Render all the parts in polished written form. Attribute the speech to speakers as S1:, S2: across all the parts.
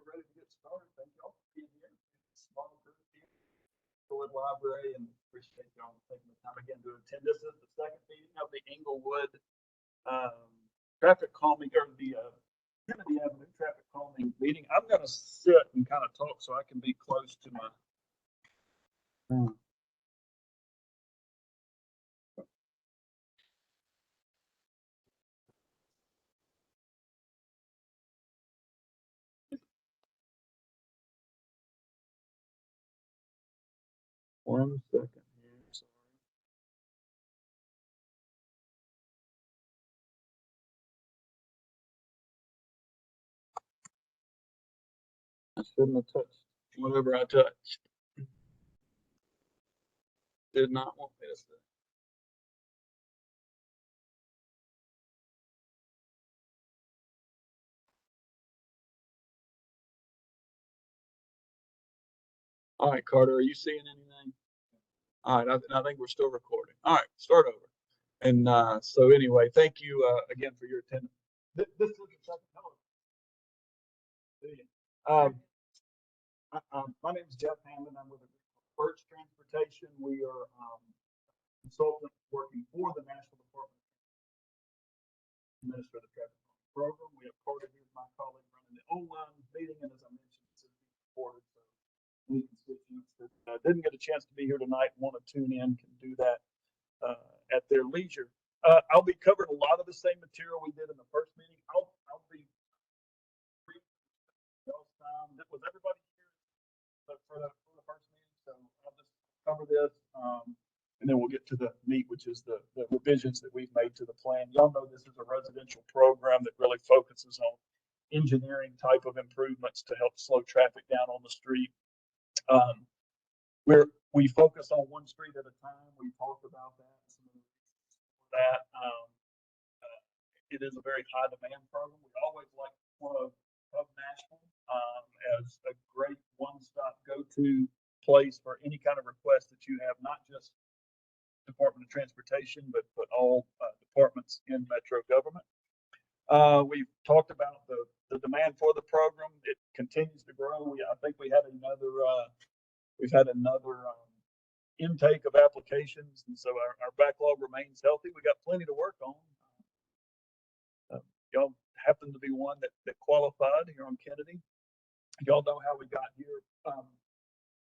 S1: we're ready to get started. Thank y'all for being here. Small group here, Full Library, and appreciate y'all taking the time again to attend. This is the second meeting of the Englewood traffic calming, or the Kennedy Avenue traffic calming meeting. I'm going to sit and kind of talk so I can be close to my. One second here. Sorry. I shouldn't have touched whatever I touched. Did not want me to say. All right, Carter, are you seeing anything? All right, I think we're still recording. All right, start over. And so anyway, thank you again for your attendance. This is the second. My name is Jeff Hammond. I'm with Birch Transportation. We are consultants working for the National Department to administer the traffic program. We have Carter here, my colleague, running the online meeting, and as I mentioned, it's being recorded. So any constituents that didn't get a chance to be here tonight and want to tune in can do that at their leisure. I'll be covering a lot of the same material we did in the first meeting. I'll be brief. Was everybody here for the first meeting? So I'll just cover this, and then we'll get to the meat, which is the revisions that we've made to the plan. Y'all know this is a residential program that really focuses on engineering type of improvements to help slow traffic down on the street. We focus on one street at a time. We talked about that. It is a very high demand program. We always like to plug Nashville as a great one-stop go-to place for any kind of request that you have, not just Department of Transportation, but all departments in metro government. We've talked about the demand for the program. It continues to grow. I think we've had another intake of applications, and so our backlog remains healthy. We got plenty to work on. Y'all happen to be one that qualified here on Kennedy. Y'all know how we got here.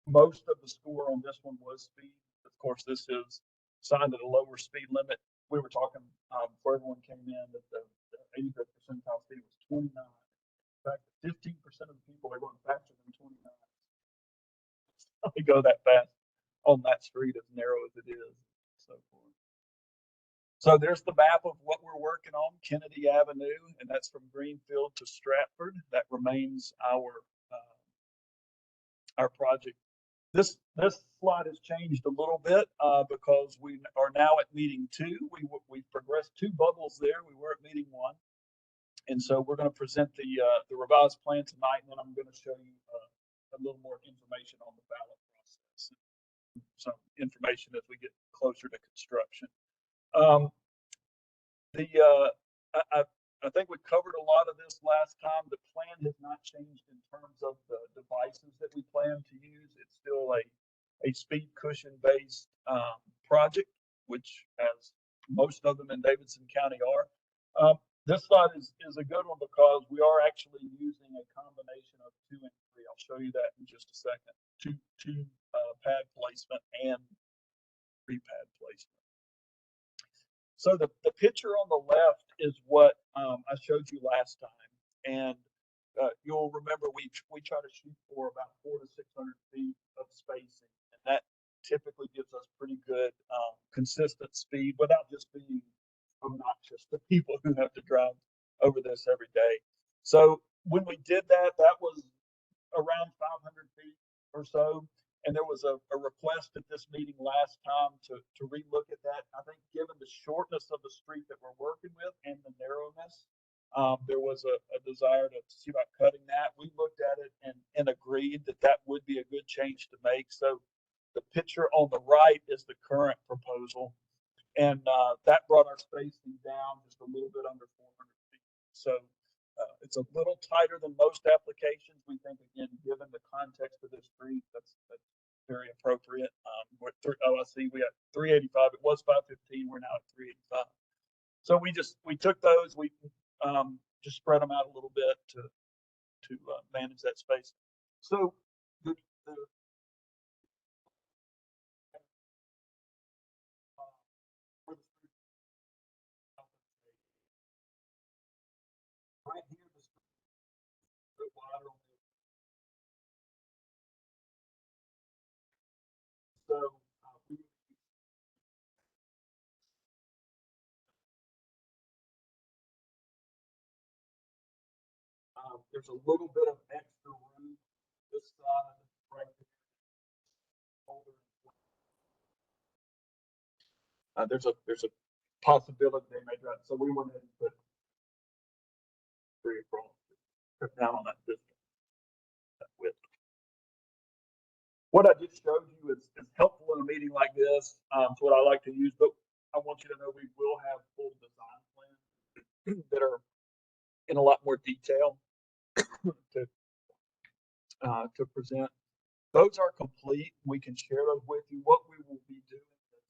S1: Most of the score on this one was speed. Of course, this is signed at a lower speed limit. We were talking before everyone came in that the 85th percentile speed was 29. In fact, 15% of the people are going faster than 29. They go that fast on that street, as narrow as it is, and so forth. So there's the map of what we're working on, Kennedy Avenue, and that's from Greenfield to Stratford. That remains our project. This slide has changed a little bit because we are now at meeting 2. We've progressed 2 bubbles there. We were at meeting 1, and so we're going to present the revised plan tonight, and then I'm going to show you a little more information on the ballot process, some information as we get closer to construction. I think we covered a lot of this last time. The plan has not changed in terms of the devices that we plan to use. It's still a speed cushion based project, which as most of them in Davidson County are. This slide is a good one because we are actually using a combination of 2 and 3. I'll show you that in just a second. Two pad placement and 3 pad placement. So the picture on the left is what I showed you last time, and you'll remember we try to shoot for about 400 to 600 feet of spacing, and that typically gives us pretty good consistent speed without just being obnoxious to people who have to drive over this every day. So when we did that, that was around 500 feet or so. And there was a request at this meeting last time to relook at that. I think given the shortness of the street that we're working with and the narrowness, there was a desire to see about cutting that. We looked at it and agreed that would be a good change to make. So the picture on the right is the current proposal. And that brought our spacing down just a little bit under 400 feet. So It's a little tighter than most applications. We think, again, given the context of this street, that's very appropriate. I see we got 385. It was 515. We're now at 385. So we took those. We just spread them out a little bit to manage that space. So the right here, the street wider on the so there's a little bit of extra room this side right there. There's a possibility they may drive. So we went ahead and put three across, cut down on that distance, that width. What I just showed you is helpful in a meeting like this. It's what I like to use, but I want you to know we will have full design plans that are in a lot more detail to present. Those are complete. We can share those with you. What we will be doing is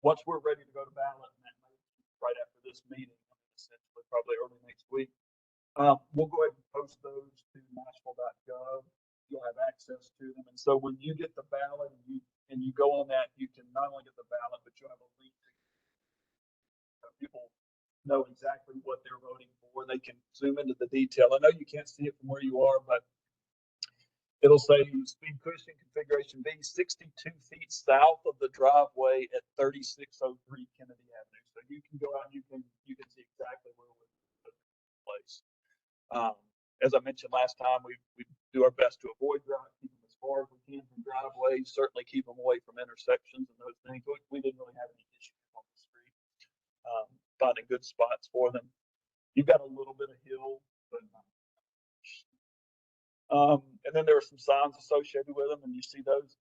S1: once we're ready to go to ballot, and that may be right after this meeting, essentially probably early next week, we'll go ahead and post those to Nashville.gov. You'll have access to them, and so when you get the ballot and you go on that, you can not only get the ballot, but you'll have a link to people know exactly what they're voting for. They can zoom into the detail. I know you can't see it from where you are, but it'll say speed cushion configuration B 62 feet south of the driveway at 3603 Kennedy Avenue. So you can go out and you can see exactly where we're putting in place. As I mentioned last time, we do our best to avoid keep them as far as we can from driveways, certainly keep them away from intersections and those things. We didn't really have any issues on the street, finding good spots for them. You've got a little bit of hill, but and then there are some signs associated with them, and you see those.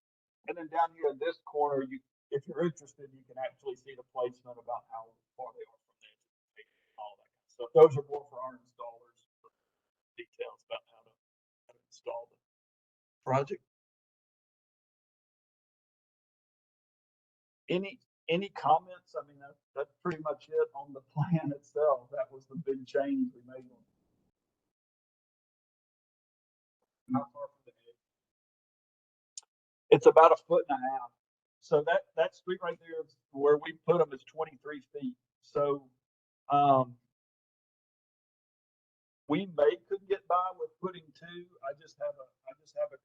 S1: And then down here in this corner, if you're interested, you can actually see the placement about how far they are from the edge, all that kind of stuff. Those are more for our installers, for details about how to install the project. Any comments? I mean, that's pretty much it on the plan itself. That was the big change we made on it. How far from the edge? It's about 1.5 feet. So that street right there is where we put them is 23 feet. So we could get by with putting two. I just have a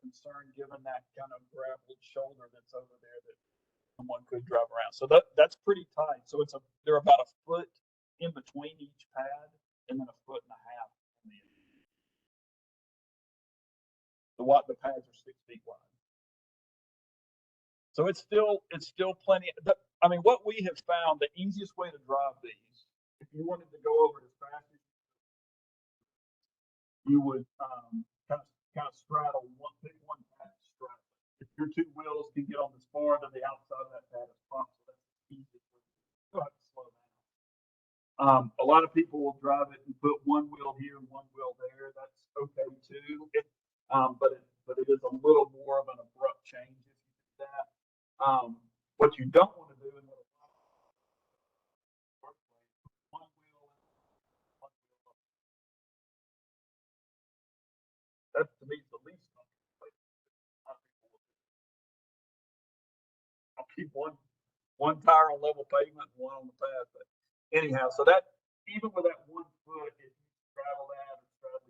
S1: concern given that kind of graveled shoulder that's over there that someone could drive around. So that's pretty tight. So they're about 1 foot in between each pad, and then 1.5 feet on the end. The pads are 6 feet wide. So it's still plenty. I mean, what we have found, the easiest way to drive these, if you wanted to go over it as fast as you would kind of straddle pick one pad to straddle. If your two wheels can get on this board, then the outside of that pad is front, so that's easy. You'll have to slow down. A lot of people will drive it and put one wheel here and one wheel there. That's okay too. But it is a little more of an abrupt change if you do that. What you don't want to do is one wheel and one wheel up. That to me is the least comfortable. I'll keep one tire on level pavement and one on the pad. But anyhow, so that even with that 1 foot, if you straddle that or straddle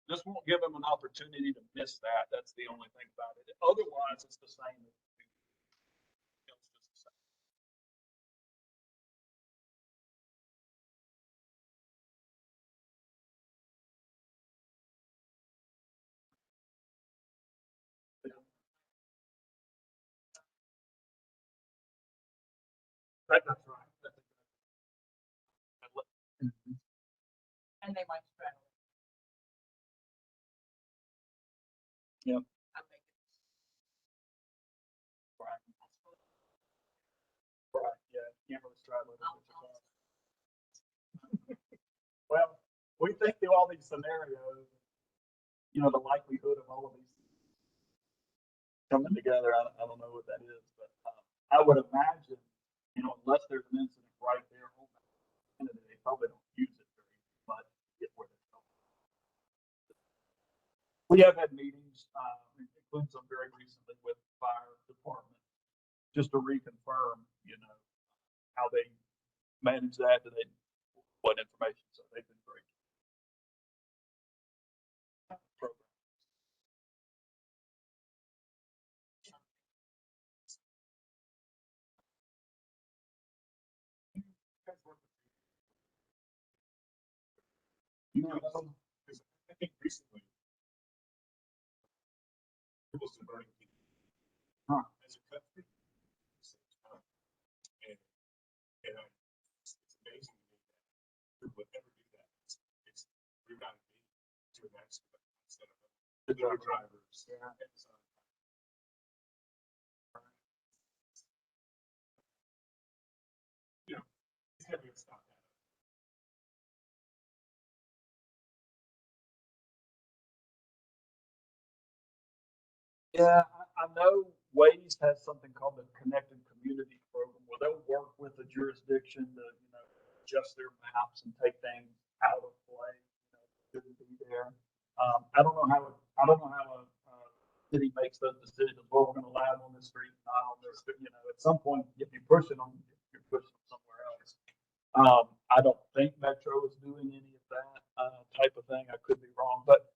S1: this won't give them an opportunity to miss that. That's the only thing about it. Otherwise, it's the same. That's right. Yeah. Right. Right. Yeah. Can't really straddle it. Well, we think through all these scenarios, the likelihood of all of these coming together, I don't know what that is, but I would imagine, unless there's an incident right there, they probably don't use it very much to get where they're going. We have had meetings, including some very recently with the fire department, just to reconfirm, how they manage that, what information. So they've been great.
S2: I think recently people still burning people as a country. And, it's amazing to me that we would ever do that. We've got to be to an accident instead of the drivers. Yeah. It's heavy to stop that.
S1: Yeah, I know Waze has something called the Connected Community Program where they'll work with the jurisdiction to, adjust their maps and take things out of play, shouldn't be there. I don't know how a city makes those decisions. Well, we're going to allow them on this street, not on this. But, at some point, if you push it on, you're pushing them somewhere else. I don't think Metro is doing any of that type of thing. I could be wrong, but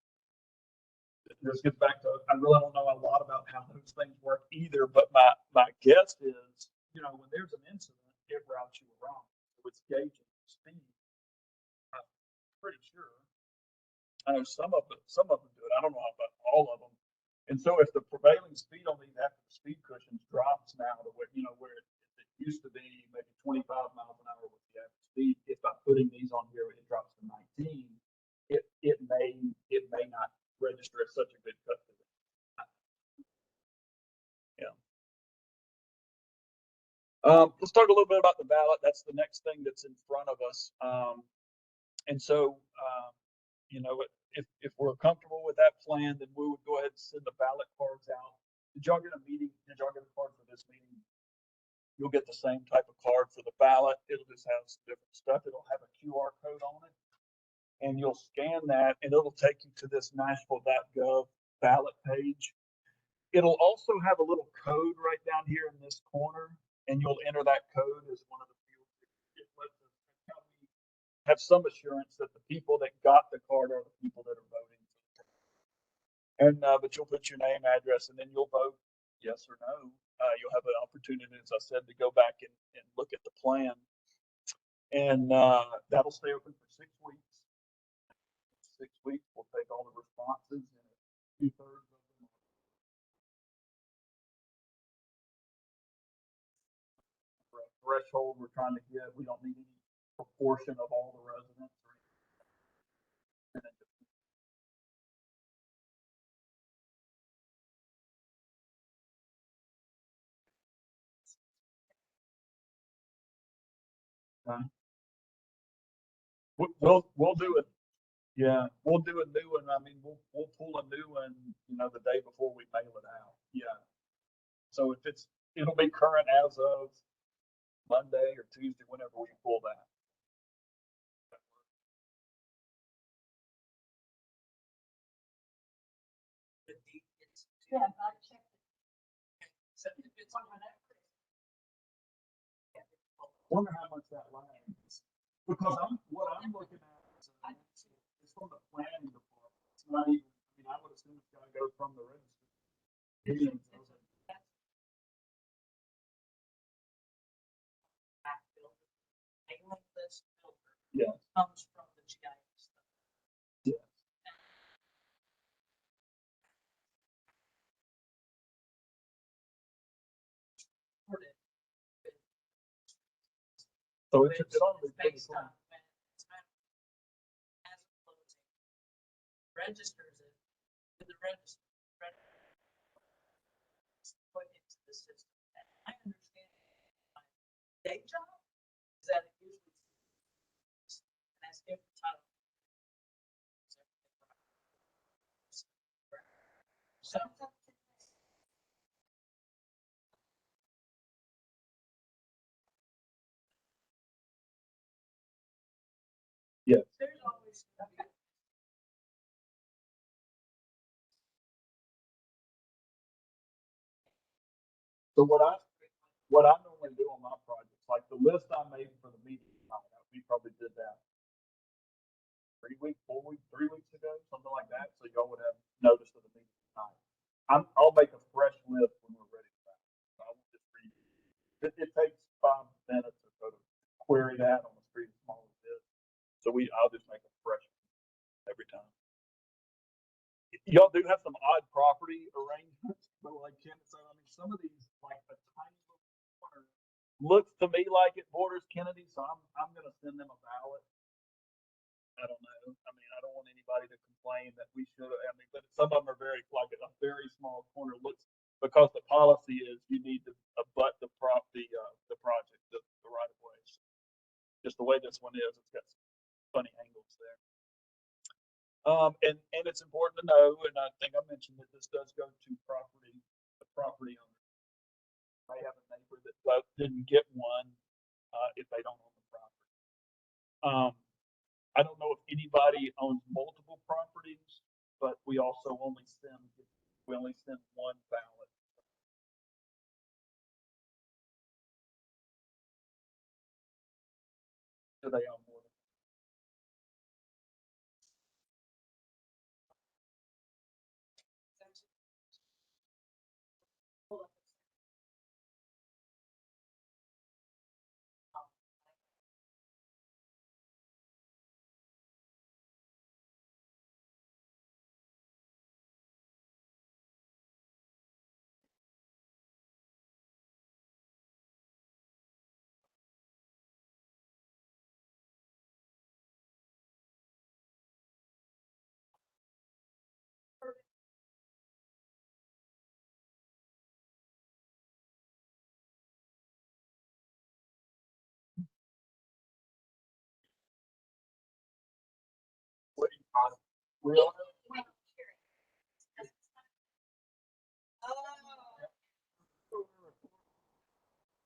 S1: this gets back to, I really don't know a lot about how those things work either, but my guess is, when there's an incident, it routes you around. So it's gauging speed. I'm pretty sure. I know some of them do it. I don't know about all of them. And so if the prevailing speed on these after the speed cushions drops now to where, where it used to be maybe 25 miles an hour with the average speed, if by putting these on here, it drops to 19, it may not register as such a good cut to them. Yeah. Let's talk a little bit about the ballot. That's the next thing that's in front of us. And so, if we're comfortable with that plan, then we would go ahead and send the ballot cards out. Did y'all get a card for this meeting? You'll get the same type of card for the ballot. It'll just have some different stuff. It'll have a QR code on it. And you'll scan that and it'll take you to this Nashville.gov ballot page. It'll also have a little code right down here in this corner, and you'll enter that code as one of the fields. It lets us have some assurance that the people that got the card are the people that are voting. And but you'll put your name, address, and then you'll vote yes or no. You'll have an opportunity, as I said, to go back and look at the plan, and that'll stay open for 6 weeks. 6 weeks, we'll take all the responses, and 2/3 of them are a threshold we're trying to get. We don't need any proportion of all the residents. We'll do it. Yeah, we'll do a new one. I mean, we'll pull a new one, the day before we mail it out. Yeah. So if it'll be current as of Monday or Tuesday, whenever we pull that.
S3: Yeah, I checked it.
S1: Wonder how much that lasts. Because what I'm looking at is from the planning department. It's not even, I would assume it's gotta go from the registry.
S3: This filter
S1: Yeah.
S3: comes from the GIS.
S1: Yeah. So it ought to be pretty
S3: Based
S1: cool.
S3: on when it's as closing registers it to the register. day job? Is that usually? And that's different title. So.
S1: Yes.
S3: There's always.
S1: So what I normally do on my projects, like the list I made for the meeting, we probably did that 3 weeks ago, something like that. So y'all would have notice of the meeting tonight. I'll make a fresh list when we're ready for that. So I won't just read it. It takes 5 minutes or so to query that on the street as small as this. So I'll just make a fresh one every time. Y'all do have some odd property arrangements, but like Ken said, I mean, some of these, like a tiny little corner, looks to me like it borders Kennedy, so I'm gonna send them a ballot. I don't know. I mean, I don't want anybody to complain that we should. I mean, but some of them are very like a very small corner looks because the policy is you need to abut the project, the right of way. Just the way this one is, it's got some funny angles there. And it's important to know, and I think I mentioned that this does go to the property owner. May have a neighbor that didn't get one if they don't own the property. I don't know if anybody owns multiple properties, but we also only send one ballot. Do they own more than? We are.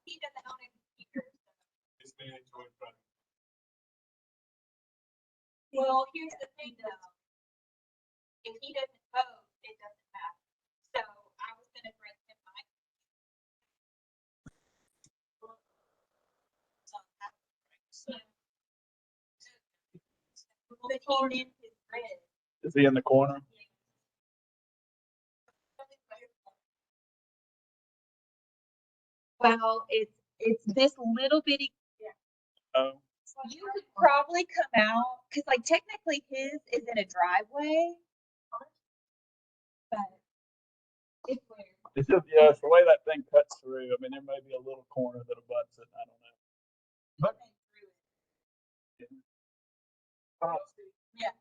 S3: He doesn't own a computer.
S2: It's mandatory.
S3: Well, here's the thing though. If he doesn't vote, it doesn't matter. So I was gonna bring him my. But he in his red.
S1: Is he in the corner?
S4: Well, it's this little bitty.
S1: Oh.
S4: You could probably come out because, like, technically his is in a driveway, but it's weird.
S1: It's just, yeah, it's the way that thing cuts through. I mean, there may be a little corner that abuts it. I don't know. But
S3: Yeah.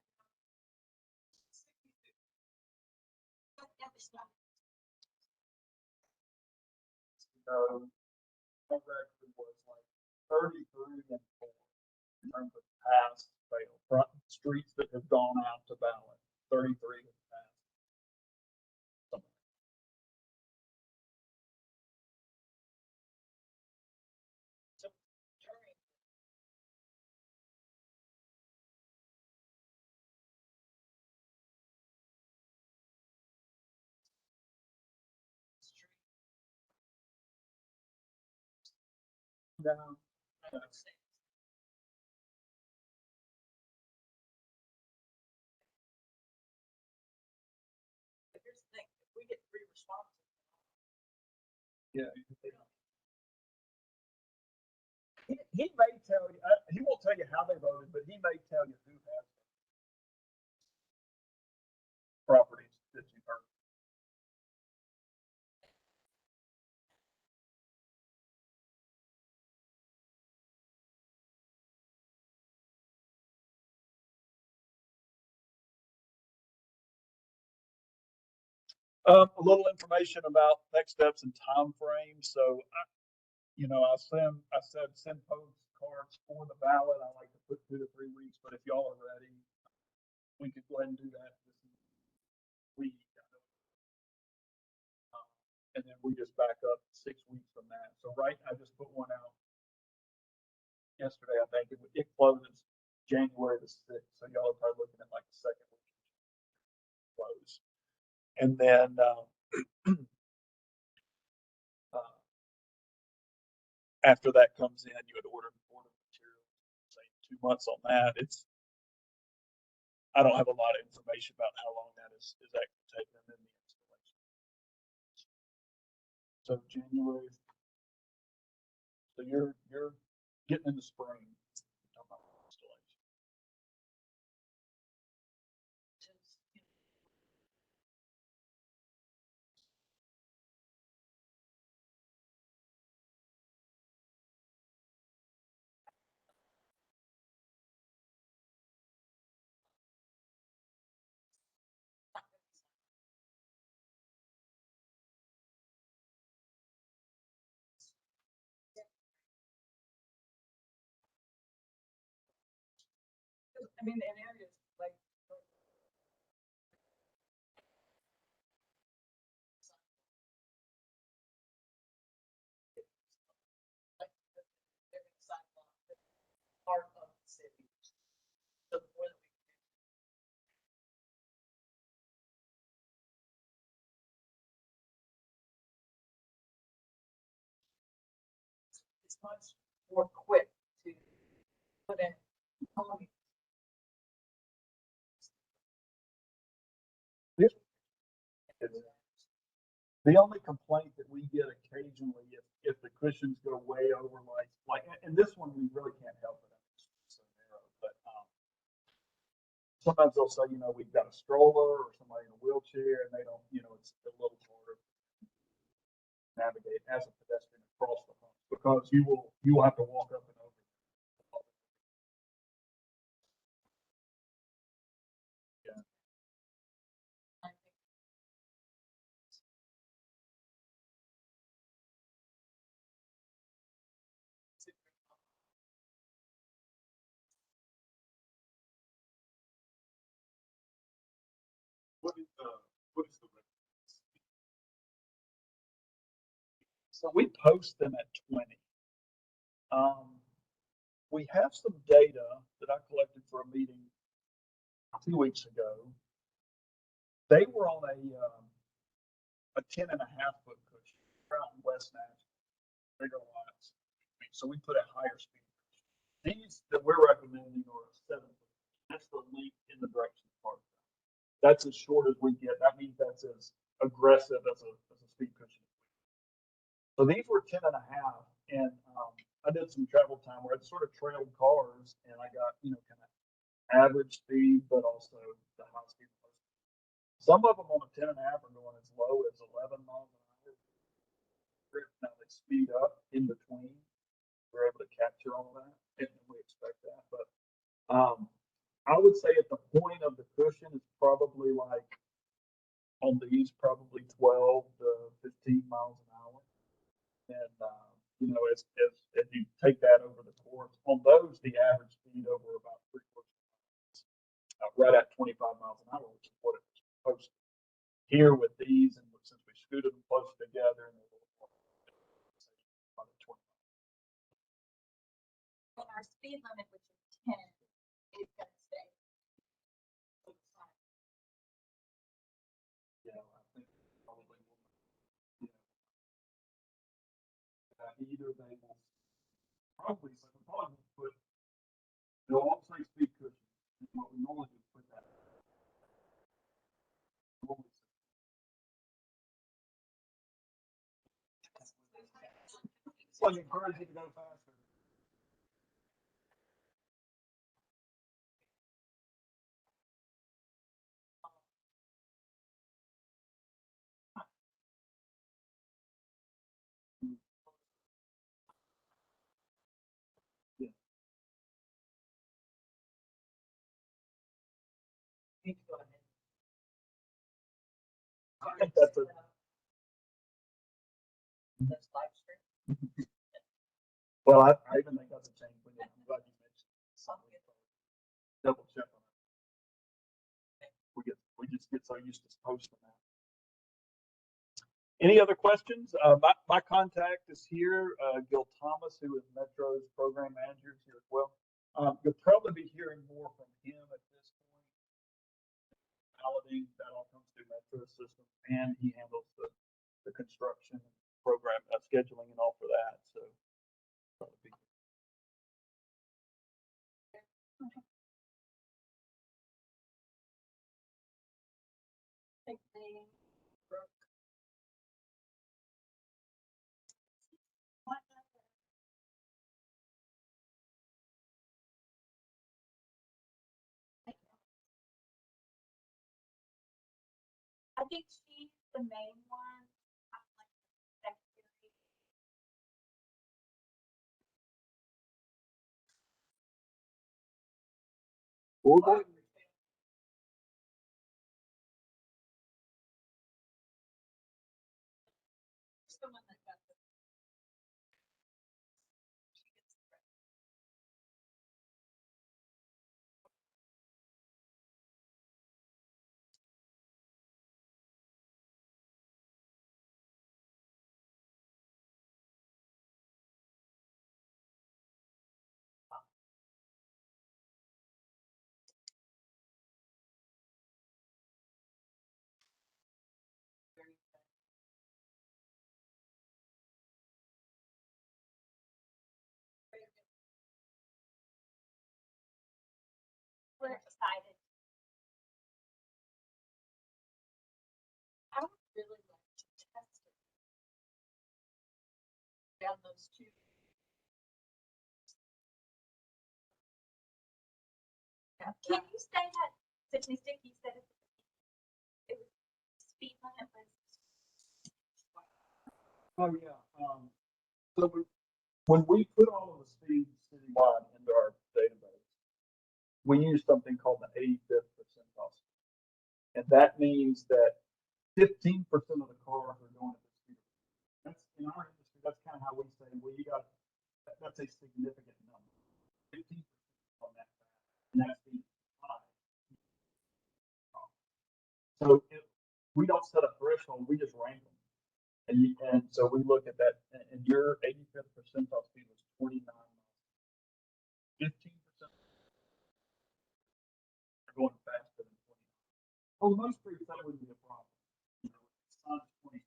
S1: That actually was like 33 and 4 in terms of pass fail. Front streets that have gone out to ballot. 33 have passed. Something. Down.
S3: Here's the thing, if we get 3 responses.
S1: Yeah. He may tell you, he won't tell you how they voted, but he may tell you who has properties that you've heard. A little information about next steps and time frame. So you know, I said send postcards for the ballot. I like to put 2 to 3 weeks, but if y'all are ready, we could go ahead and do that this week. And then we just back up 6 weeks from that. So I just put one out yesterday. I think it closes January the 6th. So y'all are probably looking at like the second week close. And then after that comes in, you would order materials, say 2 months on that. I don't have a lot of information about how long that is actually taking in the installation. So January, so you're getting in the spring. Talking about installation.
S5: I mean, in areas like. Part of the city. The more that we it's much more quick to put in colonies.
S1: The only complaint that we get occasionally if the cushions go way over like and this one we really can't help it. It's so narrow, but sometimes they'll say, you know, we've got a stroller or somebody in a wheelchair and they don't, you know, it's a little harder to navigate as a pedestrian across the hump because you will have to walk up and over. Yeah.
S2: What is the recommended speed?
S1: So we post them at 20. We have some data that I collected for a meeting 2 weeks ago. They were on a 10.5 foot cushion. We're out in West Nashville, bigger lots. So we put a higher speed cushion. These that we're recommending are a 7 foot. That's the length in the direction of park. That's as short as we get. That means that's as aggressive as a speed cushion. So these were 10.5, and I did some travel time where I sort of trailed cars, and I got, you know, kind of average speed, but also the high speed. Some of them on a 10.5 are going as low as 11 miles an hour. Now they speed up in between. We're able to capture all that, and we expect that. But I would say at the point of the cushion, it's probably like on these, probably 12 to 15 miles an hour. And you know, as you take that over the course, on those, the average speed over about 3/4 miles, right at 25 miles an hour, which is what it was supposed to. Here with these, and since we scooted them closer together, and a little more, about 20.
S4: And our speed limit, which is 10, is gonna stay.
S1: Yeah, I think probably will. Yeah. Either they will probably put. They'll all say speed cushion. And what we normally do is put that. It's like encourage you to go faster. Yeah.
S5: Need to go ahead.
S1: I think that's a
S5: That's live stream.
S1: Well, I even think that's a change, but yeah, I'm glad you mentioned something. Double check on it. We just get so used to posting that. Any other questions? My contact is here, Gil Thomas, who is Metro's program manager, is here as well. You'll probably be hearing more from him at this point. That all comes through Metro's system, and he handles the construction program scheduling and all for that. So probably be
S4: I think she's the main one. I'm like the secretary.
S1: We'll go ahead and-
S5: Someone that got the. She gets the credit. Very good. Very good.
S4: We're excited.
S5: I would really like to test it. Down those two.
S4: Can you say that statistic you said it was speed limit was?
S1: Oh, yeah. So when we put all of the speeds citywide into our database, we use something called the 85th percentile. And that means that 15% of the cars are going at the speed. That's in our industry, that's kind of how we say, well, that's a significant number. 15% on that, and that's the high. So we don't set a threshold, we just rank them. And so we look at that, and your 85th percentile speed was 29 miles. 15% are going faster than 20. Well, most streets that wouldn't be a problem. You know, it's not 25.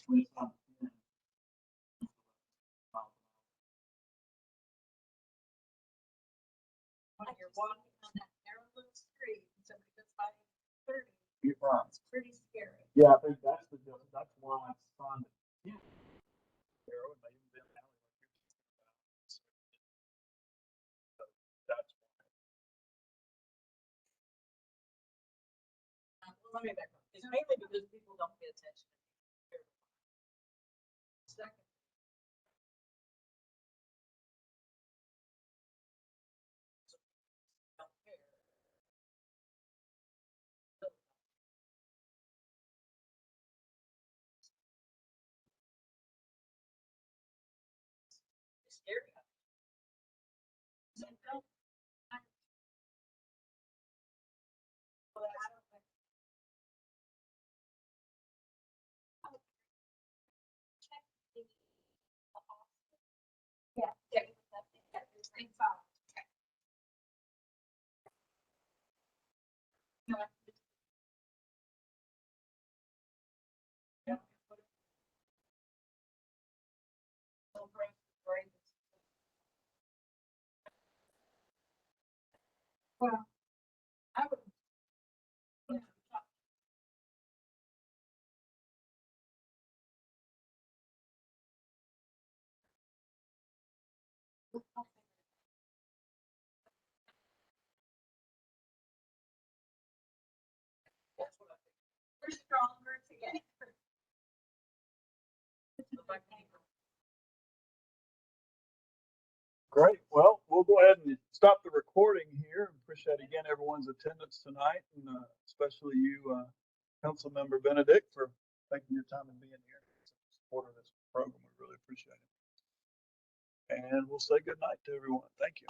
S1: When it's not 10.
S5: When you're walking on that narrow little street and somebody goes by 30,
S1: You're right.
S5: it's pretty scary.
S1: Yeah, I think that's the difference. That's why I signed it. Yeah. Arrow and made them alley like you're talking about. So that's why.
S5: Well, let me back up. It's mainly because people don't pay attention. Second. Don't care. It's scary. So, well, I don't think.
S4: Check the yeah, check something that there's things on.
S5: No, I think it's- Yeah. So, right. Well, I would. Yeah. That's what I think.
S4: We're stronger together.
S5: If I can-
S1: Great. Well, we'll go ahead and stop the recording here. Appreciate again everyone's attendance tonight, and especially you, Councilmember Benedict, for taking your time and being here. Support of this program. We really appreciate it. And we'll say good night to everyone. Thank you.